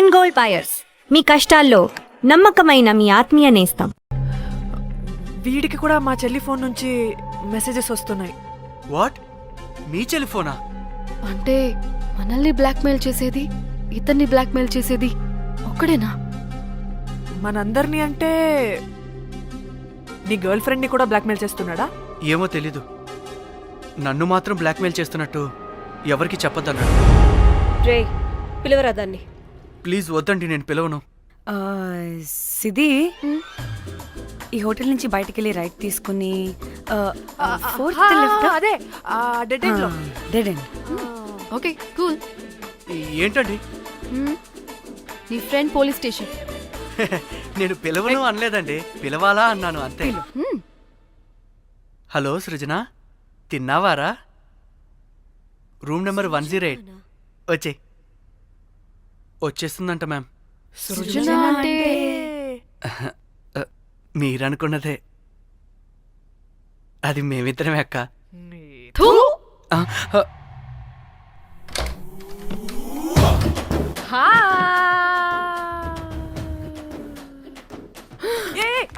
Suman gold buyers, మీ కష్టాల్లో నమ్మకమైన మీ ఆత్మీయ నేస్తం. వీడికి కూడా మా చెల్లి ఫోన్ నుంచి మెసేజెస్ వస్తున్నాయి. వాట్? మీ టెలిఫోనా? అంటే మనల్ని బ్లాక్మెయిల్ చేసేది, ఇతన్ని బ్లాక్మెయిల్ చేసేది ఒక్కడేనా? మనందరినీ అంటే నీ గర్ల్ ఫ్రెండ్ ని కూడా బ్లాక్మెయిల్ చేస్తున్నాడా? ఏమో తెలీదు. నన్ను మాత్రం బ్లాక్మెయిల్ చేస్తున్నట్టు ఎవరికి చెప్పొద్దన్నాడు. రే పిలవరా దాన్ని. ప్లీజ్ వద్దండి, నేను పిలవను. సిది, ఈ హోటల్ నుంచి బయటికి వెళ్ళి రైట్ తీసుకుని ఫోర్త్ లెఫ్ట్. అదే డెడ్ ఎండ్ లో. Dead end. Okay cool. ఏంటండి? నీ ఫ్రెండ్ పోలీస్ స్టేషన్. నేను పిలవను అనలేదండి, పిలవాలా అన్నాను అంతే. హలో సృజన, తిన్నావారా? Room number 108. వచ్చేస్తుందంట మ్యామ్. సృజన అంటే మీరనుకున్నదే, అది మేమిద్దరమే అక్క. థూ. ఆ, ఆ,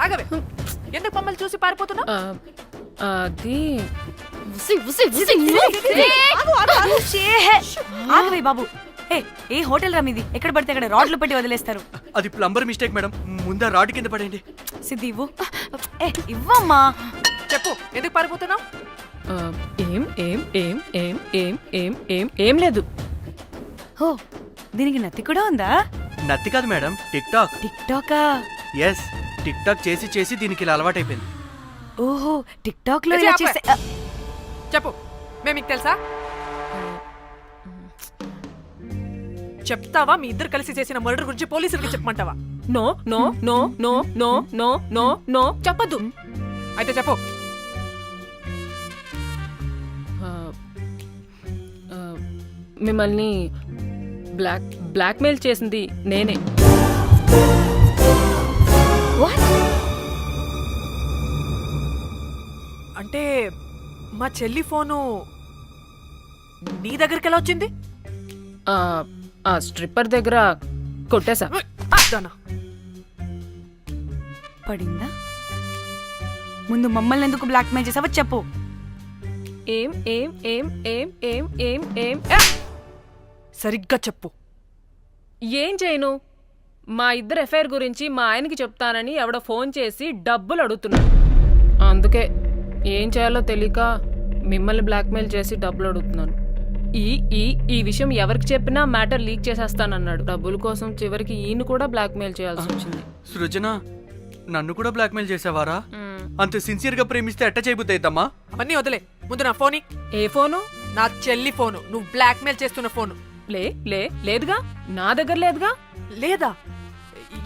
ఆగవే, ఎందుకు మమ్మల్ని చూసి పారిపోతున్నా? అది ఆగవే బాబు. ఏ హోటల్ రా మీది? ఎక్కడ పడితే అక్కడ రాడ్లు పెట్టి వదిలేస్తారు. అది ప్లంబర్ మిస్టేక్ మేడం. ముందా రాడ్ కింద పడండి. సిద్ధి ఇవ్వు. ఇవ్వమ్మా. చెప్పు, ఎందుకు పారిపోతున్నావు? ఏం ఏం ఏం ఏం ఏం ఏం ఏం ఏం లేదు. ఓ, దీనికి నత్తి కూడా ఉందా? నత్తి కాదు మేడం, టిక్ టాక్. టిక్ టాకా? ఎస్, టిక్ టాక్ చేసి చేసి దీనికి ఇలా అలవాటైపోయింది. ఓహో, టిక్ టాక్ లో ఇలా చేసే. చెప్పు, మేము మీకు తెలుసా? చెప్తావా? మీ ఇద్దరు కలిసి చేసిన మర్డర్ గురించి పోలీసులకి చెప్పమంటావా? No no no no no no no no చెప్పద్దు. అయితే చెప్పు. మిమ్మల్ని బ్లాక్మెయిల్ చేసింది నేనే. అంటే మా చెల్లి ఫోను నీ దగ్గరికి ఎలా వచ్చింది? ఆ స్ట్రిప్పర్ దగ్గర కొట్టేశా. పడిందా? ముందు మమ్మల్ని ఎందుకు బ్లాక్మెయిల్ చేసావో చెప్పు. ఏం ఏం ఏం ఏం ఏం ఏం ఏం సరిగ్గా చెప్పు. ఏం చేయను? మా ఇద్దరు ఎఫ్ఐఆర్ గురించి మా ఆయనకి చెప్తానని ఎవడో ఫోన్ చేసి డబ్బులు అడుగుతున్నాడు. అందుకే ఏం చేయాలో తెలియక మిమ్మల్ని బ్లాక్మెయిల్ చేసి డబ్బులు అడుగుతున్నాను. ఈ ఈ ఈ విషయం ఎవరికి చెప్పినా మ్యాటర్ లీక్ చేసేస్తానన్నాడు. డబ్బుల కోసం చివరికి ఈయన కూడా బ్లాక్మెయిల్ చేయాల్సి వచ్చింది. సృజన, నన్ను కూడా బ్లాక్మెయిల్ చేసావారా? అంత సిన్సియర్ గా ప్రేమిస్తే ఎట్ట చేయబుద్ది అయిద్దమ్మా? అవన్నీ వదిలే, ముందు నా ఫోని. ఏ ఫోను? నా చెల్లి ఫోను. నువ్వు బ్లాక్మెయిల్ చేస్తున్న ఫోను. లేదుగా, నా దగ్గర లేదుగా. లేదా?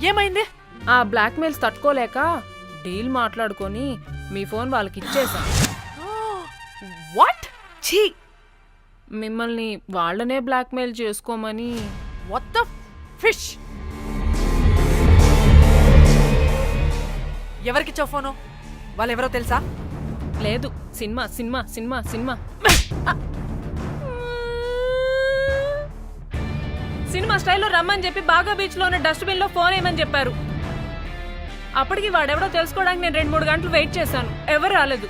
ఏమైంది? ఆ బ్లాక్మెయిల్స్ తట్టుకోలేక డీల్ మాట్లాడుకొని మీ ఫోన్ వాళ్ళకి ఇచ్చేసా. వాట్? ఛీ, మిమ్మల్ని వాళ్ళనే బ్లాక్మెయిల్ చేసుకోమని. What the fish? ఎవరికిచ్చావు ఫోను? వాళ్ళెవరో తెలుసా? లేదు, cinema cinema cinema cinema cinema స్టైల్లో రమ్మని చెప్పి బాగా బీచ్ లో ఉన్న డస్ట్బిన్ లో ఫోన్ వేయమని చెప్పారు. అప్పటికి వాడెవడో తెలుసుకోవడానికి నేను 2-3 గంటలు వెయిట్ చేశాను. ఎవరు రాలేదు.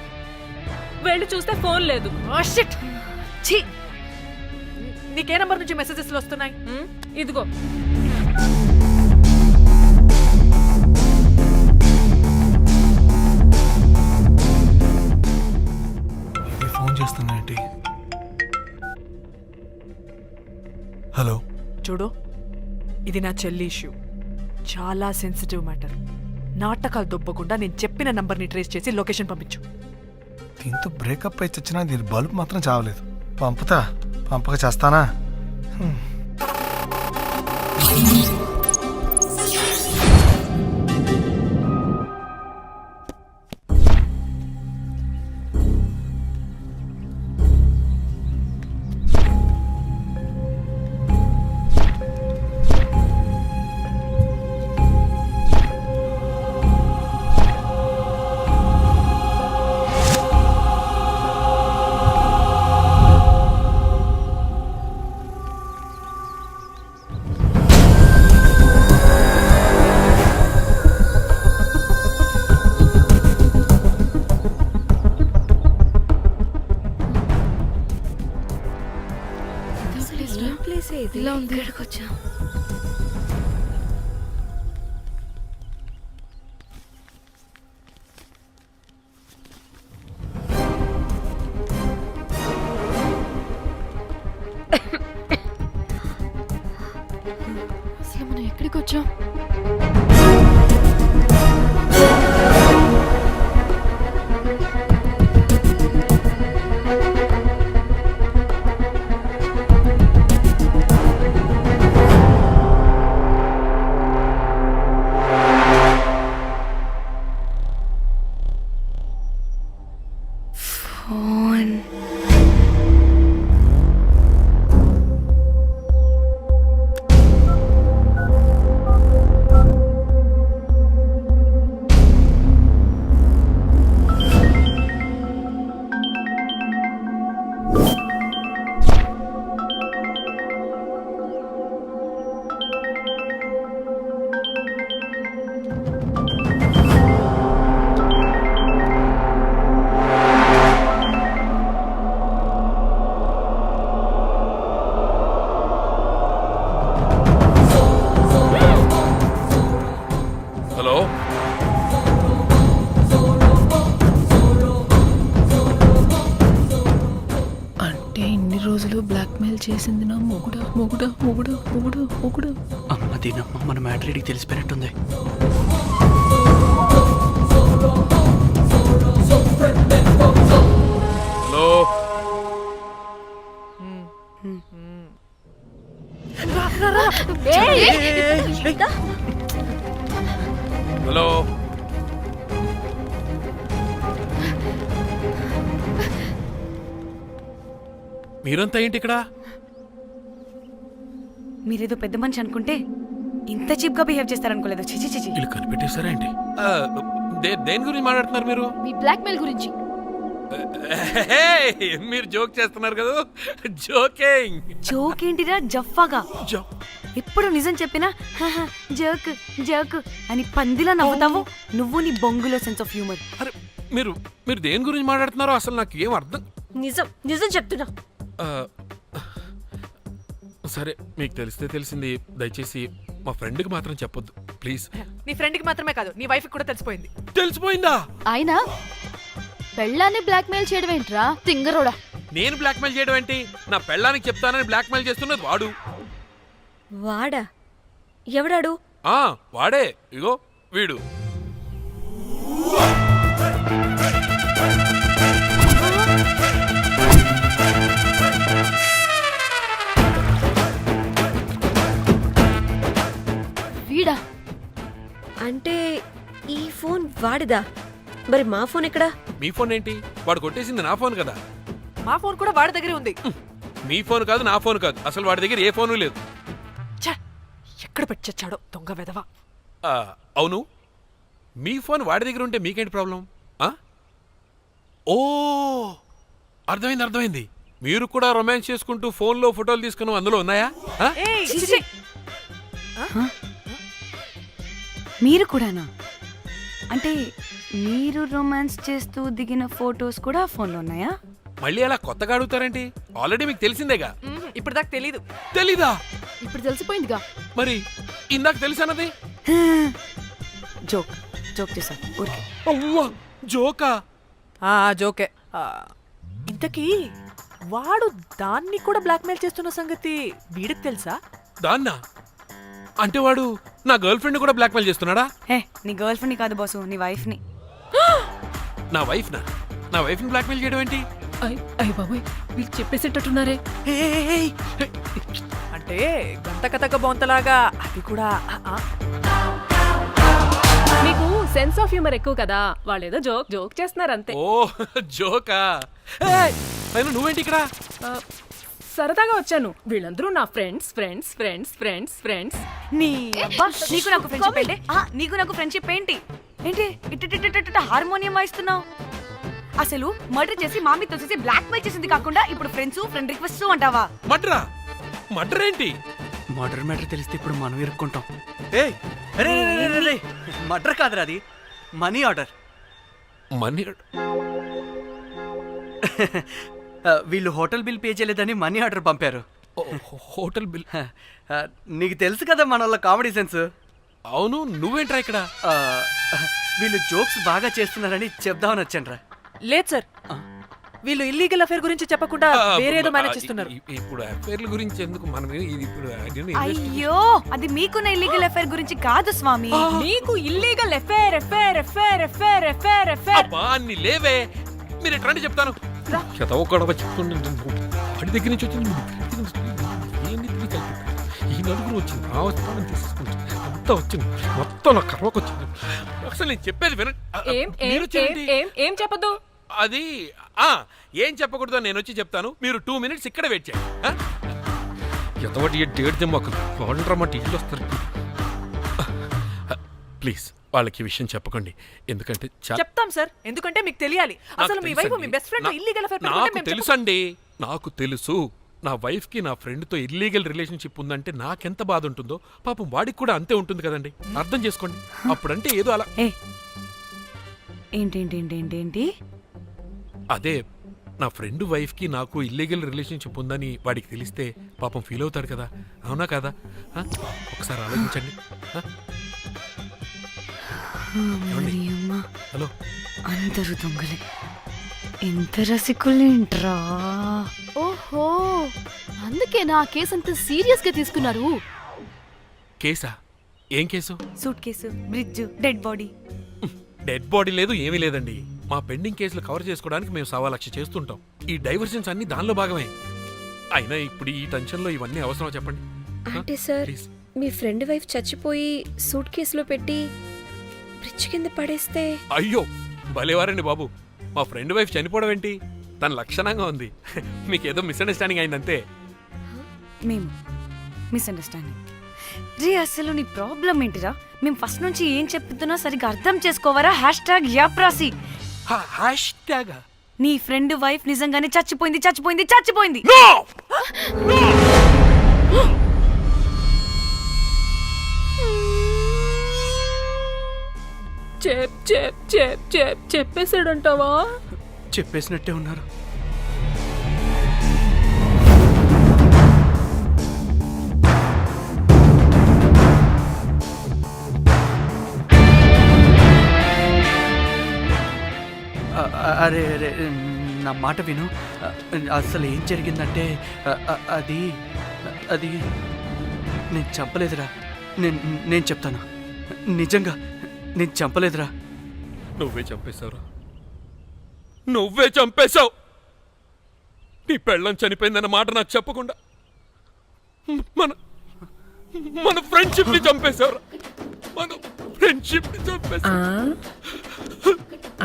వెళ్ళి చూస్తే ఫోన్ లేదు. ఛీ, నీకే నంబర్ నుంచి మెసేజెస్ వస్తున్నాయి? ఇదిగో. ఫోన్ చేస్తున్నాయండి. హలో. చూడు, ఇది నా చెల్లి ఇష్యూ. చాలా సెన్సిటివ్ మ్యాటర్. నాటకాలు దొబ్బకుండా నేను చెప్పిన నంబర్ని ట్రేస్ చేసి లొకేషన్ పంపించు. దీంతో బ్రేకప్ అయి చచ్చినా దీని బల్బ్ మాత్రం చావలేదు. పంపక చేస్తానా? వచ్చా అసలు మనం ఎక్కడికి వచ్చాం? ఫోన్ హలో అంటే ఇన్ని రోజులు బ్లాక్మెయిల్ చేసింది నా మొగుడా మొగుడా మొగుడా మొగుడా మొగుడా. అమ్మ దీనమ్మ మన మ్యాటరీడికి తెలిసిపోయినట్టుంది. హలో హలో మీరంతా ఏంటి ఇక్కడ? మీరేదో పెద్ద మనిషి అనుకుంటే ఇంత చీప్ గా బిహేవ్ చేస్తారనుకోలేదు. చిచి చిచి. వీళ్ళు కనిపెట్టేశారా ఏంటి? దేని గురించి మాట్లాడుతున్నారు మీరు? మీ బ్లాక్మెయిల్ గురించి. మీరు జోక్ చేస్తున్నారు కదా? జోకింగ్. జోక్ ఏంటిరా జఫాగా? ఎప్పుడు నిజం చెప్పినా జోక్ జోక్ అని పందిలా నవ్వుతావు. నువ్వు నీ బొంగులో సెన్స్ ఆఫ్ హ్యూమర్. అరే మీరు మీరు దేని గురించి మాట్లాడుతున్నారో అసలు నాకు ఏం అర్థం. నిజం నిజం చెప్తున్నా. ఆ, సరే మీకు తెలిస్తే తెలిసింది. దయచేసి మా ఫ్రెండ్కి మాత్రం చెప్పొద్దు ప్లీజ్. నీ ఫ్రెండ్కి మాత్రమే కాదు, నీ వైఫ్కి కూడా తెలిసిపోయింది. తెలిసిపోయిందా? ఆయన పెళ్ళాన్ని బ్లాక్మెయిల్ చేయడం ఏంట్రా తింగరోడా? నేను బ్లాక్మెయిల్ చేయడం ఏంటి? నా పెళ్ళానికి చెప్తానని బ్లాక్మెయిల్ చేస్తున్నది వాడు. వాడా? ఎవడాడు? వాడే. ఇగో వీడు. వీడా? అంటే ఈ ఫోన్ వాడిదా? మరి మా ఫోన్ ఎక్కడా? మీ ఫోన్ ఏంటి? వాడు కొట్టేసింది నా ఫోన్ కదా. మా ఫోన్ కూడా వాడి దగ్గరే ఉంది. మీ ఫోన్ కాదు, నా ఫోన్ కాదు. అసలు వాడి దగ్గర ఏ ఫోను లేదు. ఛ! ఎక్కడ పెట్టొచ్చాడో దొంగ వెధవ. అవును, మీ ఫోన్ వాడి దగ్గర ఉంటే మీకేంటి ప్రాబ్లం? ఓ అర్థమైంది అర్థమైంది. మీరు కూడా రొమాన్స్ చేసుకుంటూ ఫోన్లో ఫోటోలు తీసుకున్నాం, అందులో ఉన్నాయా? ఏయ్, చిచి. మీరు కూడానా? అంటే మీరు రొమాన్స్ చేస్తూ దిగిన ఫోటోస్ కూడా ఫోన్లో ఉన్నాయా? మళ్ళీ అలా కొత్తగా అడుగుతారేంటి? ఆల్రెడీ మీకు తెలిసిందేగా. ఇప్పుడు దాకా తెలీదు. తెలీదా? ఇప్పుడు తెలిసిపోయిందిగా. మరి ఇందాక తెలిసన్నది? జోక్ జోక్ చేశాను ఊరికే. అవ్వా జోకా? జోకే. ఇంతకీ వాడు దాన్ని కూడా బ్లాక్మెయిల్ చేస్తున్న సంగతి వీడికి తెలుసా? దాన్నా? అంటే వాడు నా గర్ల్ ఫ్రెండ్ కూడా బ్లాక్మెయిల్ చేస్తున్నాడా? నీ గర్ల్ ఫ్రెండ్ని కాదు బాసు, నీ వైఫ్ని. నా వైఫ్నా? నా వైఫ్ని బ్లాక్మెయిల్ చేయడం ఏంటి? అయ్య బాబోయ్, వీళ్ళు చెప్పేసేటట్టున్నారే. అంటే గంత కథక బొంతలాగా అది కూడా. మీకు సెన్స్ ఆఫ్ హ్యూమర్ ఎక్కువ కదా, వాళ్ళేదో జోక్ జోక్ చేస్తున్నారు అంతే. ఓ జోకా? అయినా నువ్వేంటి ఇక్కడ? సరదాగా వచ్చాను. వీళ్ళందరూ నా friends friends friends friends friends. నీకు నాకు ఫ్రెండ్షిప్ ఏంటి? నీకు నాకు ఫ్రెండ్షిప్ ఏంటి? ఏంటి ఇట్ట హార్మోనియం వాయిస్తున్నావు? అసలు మర్డర్ చేసి మామి తోసేసి బ్లాక్ మెయిల్ చేసింది కాకుండా ఇప్పుడు ఫ్రెండ్స్ ఫ్రెండ్ రిక్వెస్ట్ అంటావా? మడ్రా? మడ్ర ఏంటి? మర్డర్ మ్యాటర్ తెలిస్తే ఇప్పుడు మనం ఇరుక్కుంటాం. మర్డర్ కాదురా, అది మనీ ఆర్డర్. మనీ? వీళ్ళు హోటల్ బిల్ పే చేయలేదని మనీ ఆర్డర్ పంపారు. Hotel bill. నీకు తెలుసు కదా మన వాళ్ళ కామెడీ సెన్స్. అవును, నువ్వేంట్రా ఇక్కడ? వీళ్ళు జోక్స్ బాగా చేస్తున్నారని చెప్దామని వచ్చానురా. లేదు సార్, వీళ్ళు ఇల్లీగల్ అఫేర్ గురించి చెప్పకుండా వేరేదో మేనేజ్ చేస్తున్నారు. ఇప్పుడు అఫైర్ల గురించి ఎందుకు మనం ఇది ఇప్పుడు అయ్యో, అది మీకున్న ఇల్లీగల్ అఫైర్ గురించి కాదు స్వామి. నీకు illegal affair affair affair affair affair affair. అబ్బా అన్ని లేవే, మీరు ఎట్లా చెప్తాను. గొడవ చెప్తుండే వాడి దగ్గర నుంచి వచ్చింది, ఈ నలుగురు వచ్చింది, ఆ వస్తానని తీసుకుంటుంది, అంతా వచ్చింది, మొత్తం నా కర్వకు వచ్చింది. అసలు నేను చెప్పేది వినండి. ఏం చెప్పదు? అది ఏం చెప్పకూడదు, నేను వచ్చి చెప్తాను. మీరు 2 minutes ఇక్కడ వెయిట్ చేయండి. ఎంతవాటి డేట్ మాకు రమ్మంటే ఇల్లు వస్తారు. ప్లీజ్ వాళ్ళకి ఈ విషయం చెప్పకండి, ఎందుకంటే చెప్తాం సార్, ఎందుకంటే మీకు తెలియాలి. అసలు మీ వైఫ్ మీ బెస్ట్ ఫ్రెండ్ ఇల్లీగల్ అఫేర్. నాకు తెలుసండి, నాకు తెలుసు. నా వైఫ్ కి నా ఫ్రెండ్ తో ఇల్లీగల్ రిలేషన్షిప్ ఉందంటే నాకెంత బాధ ఉంటుందో పాపం వాడికి కూడా అంతే ఉంటుంది కదండి. అర్థం చేసుకోండి. అప్పుడంటే ఏదో అలా. ఏంటి? అదే నా ఫ్రెండ్ వైఫ్ కి నాకు ఇల్లీగల్ రిలేషన్షిప్ ఉందని వాడికి తెలిస్తే పాపం ఫీల్ అవుతాడు కదా, అవునా కదా? ఒకసారి ఆలోచించండి. హలో, అందరూ దొంగలే, ఎంత రసికులేంట్రా. ఓహో, అందుకే నా కేసు అంత సీరియస్ గా తీసుకున్నారు. కేసా? ఏం case? Suit case, bridge, dead body. Dead body లేదు, ఏమీ లేదండి. మా పెండింగ్ కేసులు కవర్ చేసుకోవడానికి మేము 1,00,000 చేస్తుంటాం. ఈ డైవర్షన్స్ అన్ని దానిలో భాగమే. అయినా ఇప్పుడు ఈ టెన్షన్లో ఇవన్నీ అవసరం చెప్పండి. అంటే సార్, మీ ఫ్రెండ్ వైఫ్ చచ్చిపోయి సూట్ కేసులో పెట్టి బ్రిడ్జ్ కింద పడేస్తే? అయ్యో భలేవారండి బాబు, మా ఫ్రెండ్ వైఫ్ చనిపోవడం ఏంటి? తన లక్షణంగా ఉంది. మీకేదో మిస్అండర్స్టాండింగ్ అయిందంతే. మేము మిస్అండర్స్టాండింగ్ రీ. అసలు నీ ప్రాబ్లం ఏంటిరా? మేము ఫస్ట్ నుంచి ఏం చెప్తున్నా సరిగ్గా అర్థం చేసుకోవరా? #యాప్రాసి. నీ ఫ్రెండ్ వైఫ్ నిజంగానే చచ్చిపోయింది. చెప్పేసాడంటావా? చెప్పేసినట్టే ఉన్నారు. అరే అరే, నా మాట విను. అసలు ఏం జరిగిందంటే అది నేను చంపలేదురా. నేను చెప్తాను, నిజంగా నేను చంపలేదురా. నువ్వే చంపేశావు. నీ పెళ్ళం చనిపోయిందన్న మాట నాకు చెప్పకుండా మన ఫ్రెండ్షిప్ ని చంపేశావు.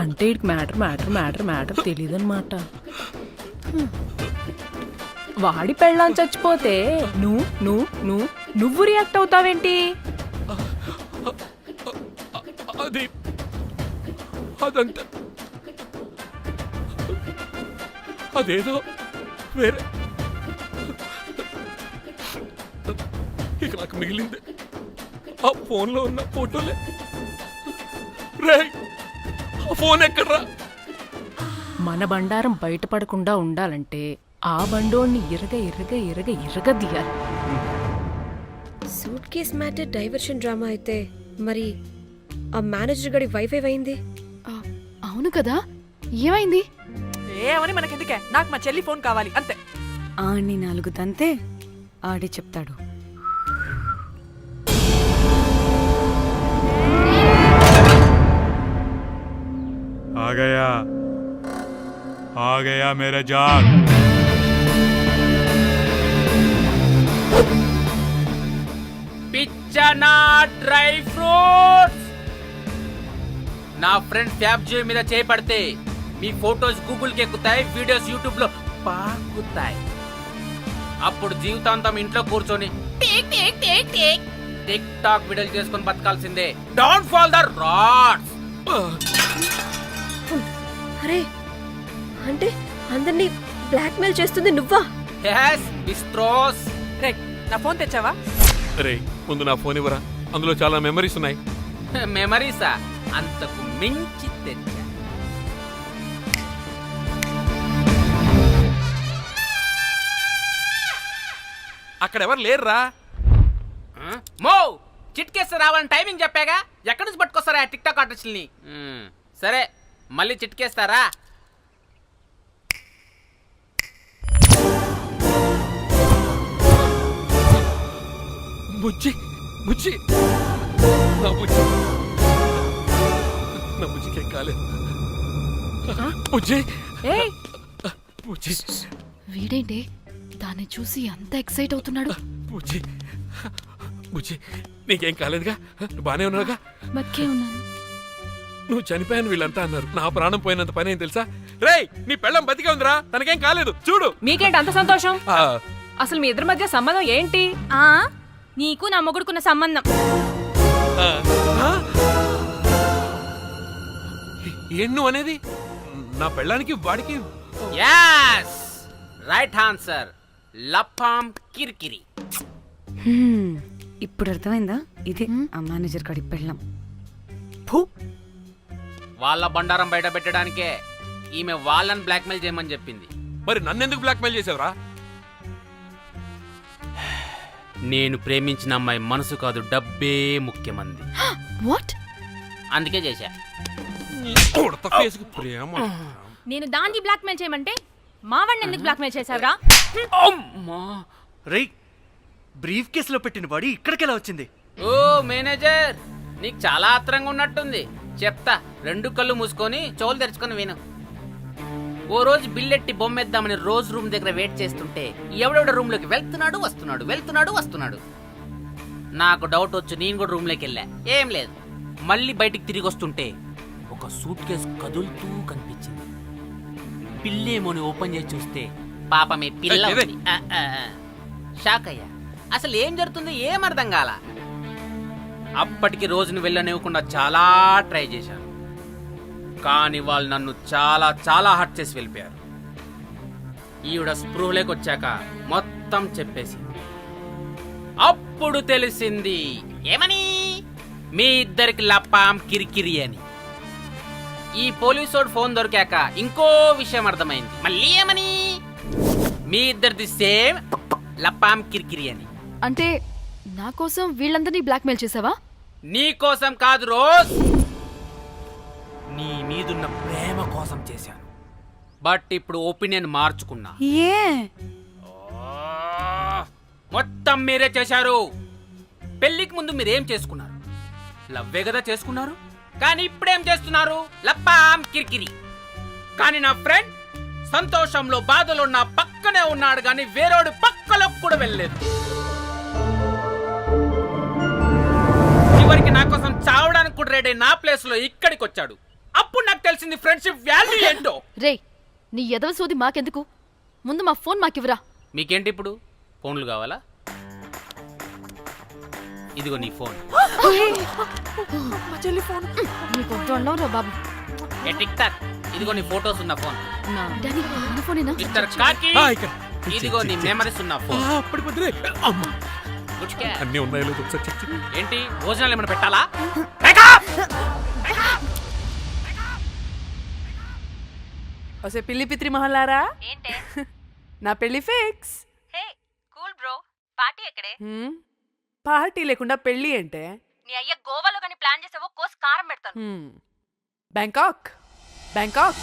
అంటే మ్యాటర్ తెలియదన్నమాట. వాడి పెళ్ళాం చచ్చిపోతే నువ్వు రియాక్ట్ అవుతావేంటి? అదంతా అదేదో వేరే. ఇక నాకు మిగిలింది ఆ ఫోన్లో ఉన్న ఫోటోలే. ఆ ఫోన్ ఎక్కడ్రా? మన బండారం బయటపడకుండా ఉండాలంటే ఆ బండోడిని ఇరగదీయాలి. Suitcase matter diversion drama అయితే మరి ఆ మేనేజర్ గడి వైఫై అయింది. అవును కదా, ఏమైంది? ఏమని మనకెందుకే, నాకు మా చెల్లి ఫోన్ కావాలి అంతే. ఆడిని 4 తంతే ఆడే చెప్తాడు. आ गया मेरा जाग. పిచ్చనా డ్రై ఫ్రూట్స్. నా ఫ్రెండ్ ఫ్యాబ్జీ మీద చేపడితే మీ ఫోటోస్ గూగుల్ కి ఎక్కుతాయి, వీడియోస్ యూట్యూబ్ లో పాకుతాయి. అప్పుడు జీవితాంతం ఇంట్లో కూర్చొని టిక్ టాక్ వీడియోలు చేసుకొని బతకాల్సిందే. Don't fall the rods. అరే, అంటే అందరినీ బ్లాక్మెయిల్ చేస్తుంది నువ్వా? yes బిస్ట్రోస్. రే, నా ఫోన్ తెచ్చావా? రే, ముందు నా ఫోన్ ఇవ్వరా, అందులో చాలా మెమరీస్ ఉన్నాయి. మెమరీసా? అంతకు మించి తెచ్చా. అక్కడ ఎవరు లేరురా. మో చిట్కేస్తే రావాలని టైమింగ్ చెప్పాగా, ఎక్కడి నుంచి పట్టుకొస్తారా టిక్ టాక్ ఆర్టిస్టుల్ని? సరే మళ్ళీ చిట్కేస్తారా? బుజ్జి బుజ్జి నా బుజ్జి, నా బుజ్జికి ఏం కాలేదు. బుజ్జి ఏయ్ బుజ్జి వీడేంటి దాన్ని చూసి అంత ఎక్సైట్ అవుతున్నాడు? బుజ్జి బుజ్జి నీకేం కాలేదుగా? నువ్వు బానే ఉన్నావుగా? బతికే ఉన్నాను. నువ్వు చనిపోయాను వీళ్ళంతా అన్నారు. నా ప్రాణం పోయినంత పని ఏం తెలుసా? రేయ్ నీ పెళ్ళం బతికే ఉందిరా, తనకేం కాలేదు చూడు. మీకేంటి అంత సంతోషం? ఆ, అసలు మీ ఇద్దరి మధ్య సంబంధం ఏంటి? నీకు నా మొగుడుకున్న సంబంధం. ఆ, ఆ? ఏం నువ్వు అనేది? నా పెళ్ళానికి వాడికి యాస్ రైట్ ఆన్సర్, లపాం కిరికిరి. ఇప్పుడు అర్థమైందా? ఇది ఆ మేనేజర్ కాడి పెళ్ళం. వాళ్ళ బండారం బయట పెట్టడానికే ఈమె వాళ్ళని బ్లాక్మెయిల్ చేయమని చెప్పింది. మరి నన్నెందుకు బ్లాక్మెయిల్ చేసావురా? నేను ప్రేమించిన అమ్మాయి మనసు కాదు, డబ్బే ముఖ్యమంది. వాట్? అందుకే చేశా. ఉడత ఫేస్కి ప్రేమ. నేను దాన్ని బ్లాక్మెయిల్ చేయమంటే మా వాడిని ఎందుకు బ్లాక్మెయిల్ చేశావురా? అమ్మా. రేయ్, బ్రీఫ్ కేసులో పెట్టిన బాడీ ఇక్కడికి ఎలా వచ్చింది? ఓ మేనేజర్, నీకు చాలా ఆత్రంగా ఉన్నట్టుంది. చెప్తా, రెండు కళ్ళు మూసుకొని చెవులు తెరుచుకొని విను. ఓ రోజు బిల్లెట్టి బొమ్మేద్దామని రోజు రూమ్ దగ్గర వెయిట్ చేస్తుంటే ఎవడెవడ రూమ్ లోకి వెళ్తున్నాడు వస్తున్నాడు. నాకు డౌట్ వచ్చి నేను కూడా రూమ్ లోకి వెళ్ళా, ఏం లేదు. మళ్ళీ బయటికి తిరిగి వస్తుంటే ఒక సూట్ కేసు కదులుతూ కనిపించింది. పిల్లేమోని ఓపెన్ చేసి చూస్తే పాపమే పిల్ల ఉంది. షాక్ అయ్యా. అసలు ఏం జరుగుతుందో ఏం అర్థం కాల. అప్పటికి రోజును వెళ్ళనివ్వకుండా చాలా ట్రై చేశాను, కానీ వాళ్ళు నన్ను చాలా చాలా హర్ట్ చేసి వెళ్ళిపోయారు. ఈవిడ స్పృహలోకి వచ్చాక మొత్తం చెప్పేసింది. అప్పుడు తెలిసింది ఏమని, మీ ఇద్దరికి లపాం కిరికిరి అని. ఈ పోలీసోడు ఫోన్ దొరికాక ఇంకో విషయం అర్థమైంది. మళ్ళీ ఏమని, మీ ఇద్దరిది సేమ్ లపాం కిరికిరి అని. అంటే నా కోసం వీళ్ళందరినీ బ్లాక్మెయిల్ చేసావా? నీ కోసం కాదు రోజ్, నీ మీదున్న ప్రేమ కోసం చేశాను. బట్ ఇప్పుడు ఒపీనియన్ మార్చుకున్నా. ఏ మొత్తం మీరే చేశారు. పెళ్లికి ముందు మీరేం చేసుకున్నారు? లవ్వే కదా చేసుకున్నారు. కానీ ఇప్పుడేం చేస్తున్నారు? లప్పాం కిరికిరి. కానీ నా ఫ్రెండ్ సంతోషంలో బాధలో నా పక్కనే ఉన్నాడు, కానీ వేరేవాడు పక్కలోకి కూడా వెళ్ళలేదు. చివరికి నా కోసం చావడానికి కూడా రెడీ నా ప్లేస్ లో ఇక్కడికి వచ్చాడు. అప్పుడు నాకు తెలిసింది ఫ్రెండ్షిప్ వాల్యూ ఏంటో. రే, నీ ఎదవ సోది మాకెందుకు? ముందు మా ఫోన్ మాకివ్వరా. మీకేంటి ఇప్పుడు ఫోన్లు కావాలా? ఇదిగో నీ ఫోన్. నీకు వద్దు అన్నావురా బాబు. ఏ టిక్ టాక్, ఇదిగో నీ ఫోటోస్ ఉన్న ఫోన్. డాడీ, మన ఫోనేనా? మిస్టర్ కాకి, ఆ, ఇక్కడ. ఇదిగో నీ మెమరీస్ ఉన్న ఫోన్. అప్పటి పొద్దునే అమ్మా, గుడ్ క్యాచ్. అన్నీ ఉన్నాయో లేదో ఒకసారి చెక్ చెయ్యి. ఏంటి భోజనాలు ఏమైనా పెట్టాలా? వసే పిల్లి పిత్రి మహల్లారా, ఏంటే నా పెళ్లి ఫిక్స్. హే కూల్ బ్రో, పార్టీ ఎక్కడే? పార్టీ లేకుండా పెళ్లి అంటే నీ అయ్య గోవాలో కానీ ప్లాన్ చేసావో కోసి కారం పెడతాను. Bangkok. Bangkok.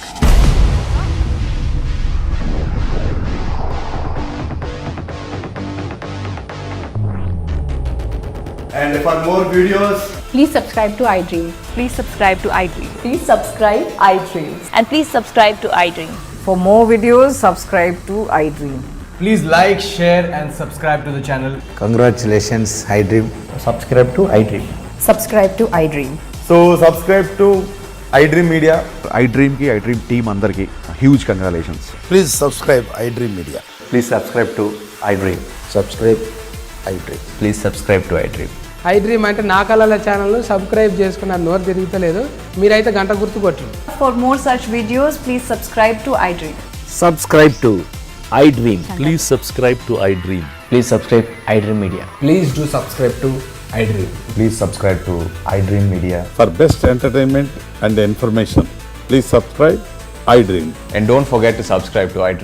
And for more videos, Please subscribe to iDream. Please subscribe to iDream. Please subscribe iDream. And please subscribe to iDream. For more videos, subscribe to iDream. Please like, share and subscribe to the channel. Congratulations, iDream. Subscribe to iDream. Subscribe to iDream. So subscribe to iDream Media. iDream ki iDream team andarki huge congratulations. please subscribe iDream Media. Please subscribe to iDream. Subscribe iDream. Please subscribe to iDream. iDream అంటే నా కళల channel subscribe చేసుకున్న నోరు తిరుగుతలేదు. మీరైతే గంట గుర్తు కొట్టండి. For more such videos, please subscribe to iDream. Subscribe to iDream. Please subscribe to iDream. Please subscribe iDream Media. Please do subscribe to iDream. Please subscribe to iDream Media. For best entertainment and information, please subscribe iDream. And don't forget to subscribe to iDream.